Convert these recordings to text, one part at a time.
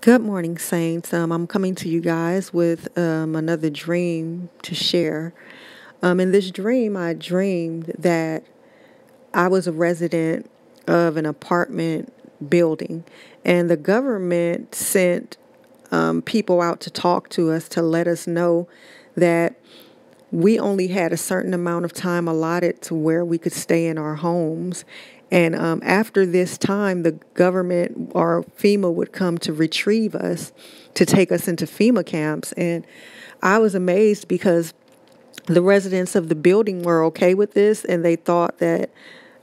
Good morning, Saints. I'm coming to you guys with another dream to share. In this dream, I dreamed that I was a resident of an apartment building, and the government sent people out to talk to us to let us know that we only had a certain amount of time allotted to where we could stay in our homes. And after this time, the government or FEMA would come to retrieve us to take us into FEMA camps. And I was amazed because the residents of the building were okay with this, and they thought that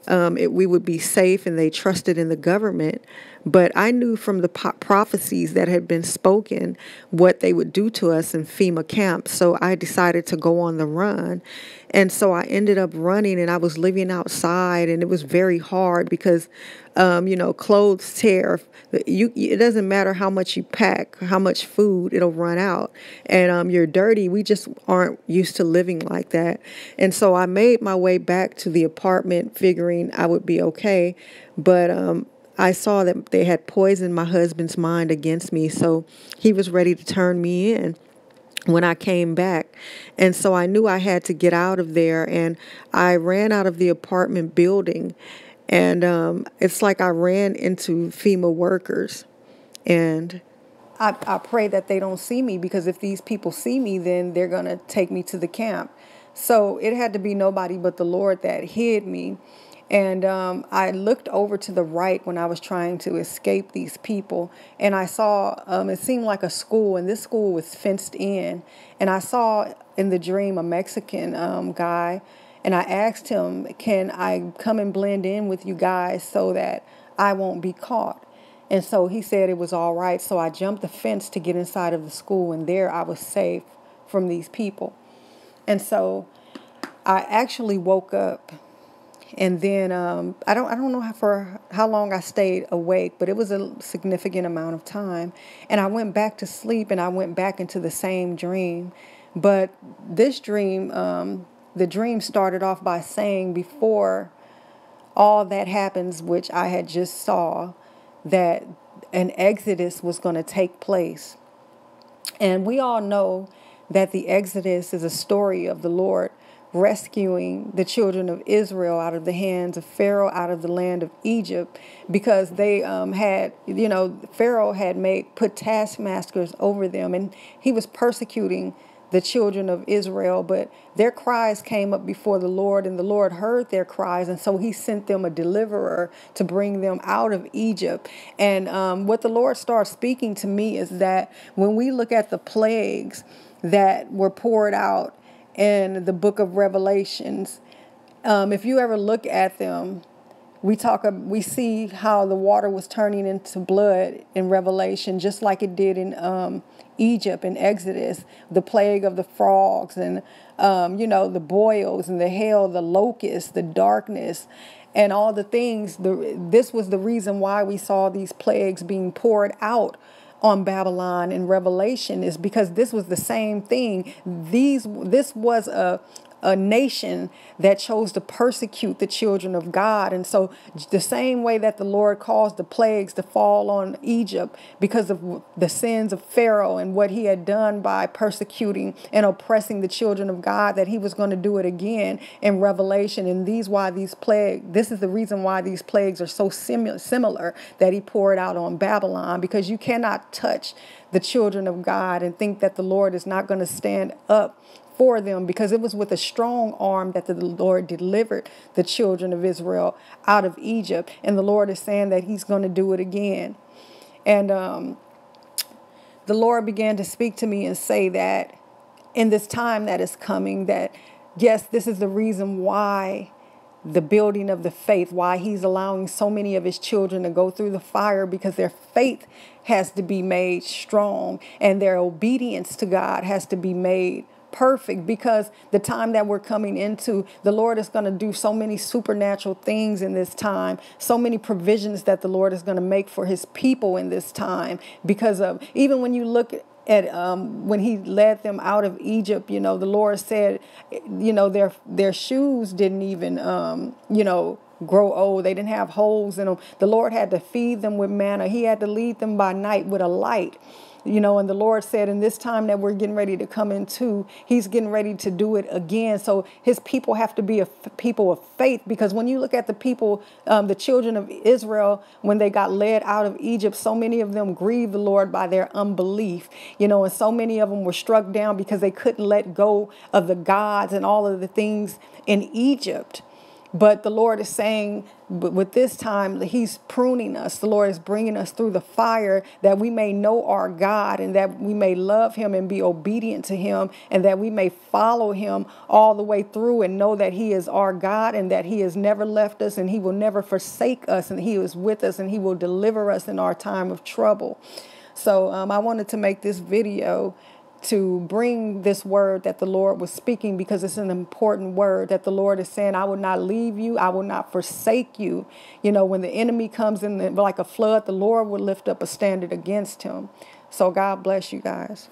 we would be safe, and they trusted in the government. But I knew from the prophecies that had been spoken what they would do to us in FEMA camps. So I decided to go on the run. And so I ended up running, and I was living outside, and it was very hard because, clothes tear. It doesn't matter how much you pack, how much food, it'll run out. And you're dirty. We just aren't used to living like that. And so I made my way back to the apartment figuring I would be okay. But I saw that they had poisoned my husband's mind against me, so he was ready to turn me in when I came back. And so I knew I had to get out of there, and I ran out of the apartment building, and it's like I ran into FEMA workers, and I pray that they don't see me, because if these people see me, then they're going to take me to the camp. So it had to be nobody but the Lord that hid me. And I looked over to the right when I was trying to escape these people, and I saw, it seemed like a school, and this school was fenced in. And I saw in the dream a Mexican guy, and I asked him, can I come and blend in with you guys so that I won't be caught? And so he said it was all right. So I jumped the fence to get inside of the school, and there I was safe from these people. And so I actually woke up. And then I don't know for how long I stayed awake, but it was a significant amount of time. And I went back to sleep, and I went back into the same dream. But this dream, the dream started off by saying, before all that happens, which I had just saw, that an exodus was going to take place. And we all know that the Exodus is a story of the Lord rescuing the children of Israel out of the hands of Pharaoh, out of the land of Egypt, because they Pharaoh had put taskmasters over them, and he was persecuting the children of Israel. But their cries came up before the Lord, and the Lord heard their cries, and so he sent them a deliverer to bring them out of Egypt. And what the Lord started speaking to me is that when we look at the plagues that were poured out in the book of Revelations, if you ever look at them, we see how the water was turning into blood in Revelation, just like it did in Egypt in Exodus, the plague of the frogs, and the boils and the hail, the locusts, the darkness, and all the things. This was the reason why we saw these plagues being poured out on Babylon in Revelation, is because this was the same thing. This was a nation that chose to persecute the children of God. And so the same way that the Lord caused the plagues to fall on Egypt because of the sins of Pharaoh and what he had done by persecuting and oppressing the children of God, that he was going to do it again in Revelation. And this is the reason why these plagues are so similar that he poured out on Babylon, because you cannot touch the children of God and think that the Lord is not going to stand up for them, because it was with a strong arm that the Lord delivered the children of Israel out of Egypt. And the Lord is saying that he's going to do it again. And the Lord began to speak to me and say that in this time that is coming, that yes, this is the reason why the building of the faith, why he's allowing so many of his children to go through the fire, because their faith has to be made strong, and their obedience to God has to be made perfect, because the time that we're coming into, the Lord is going to do so many supernatural things in this time, so many provisions that the Lord is going to make for his people in this time. Because of, even when you look at when he led them out of Egypt, the Lord said, their shoes didn't even, grow old. They didn't have holes in them. The Lord had to feed them with manna. He had to lead them by night with a light. And the Lord said in this time that we're getting ready to come into, he's getting ready to do it again. So his people have to be a people of faith, because when you look at the people, the children of Israel, when they got led out of Egypt, so many of them grieved the Lord by their unbelief, and so many of them were struck down because they couldn't let go of the gods and all of the things in Egypt. But the Lord is saying, with this time, he's pruning us. The Lord is bringing us through the fire that we may know our God, and that we may love him and be obedient to him, and that we may follow him all the way through and know that he is our God, and that he has never left us, and he will never forsake us, and he is with us, and he will deliver us in our time of trouble. So I wanted to make this video to bring this word that the Lord was speaking, because it's an important word that the Lord is saying, I will not leave you. I will not forsake you. When the enemy comes in like a flood, the Lord will lift up a standard against him. So God bless you guys.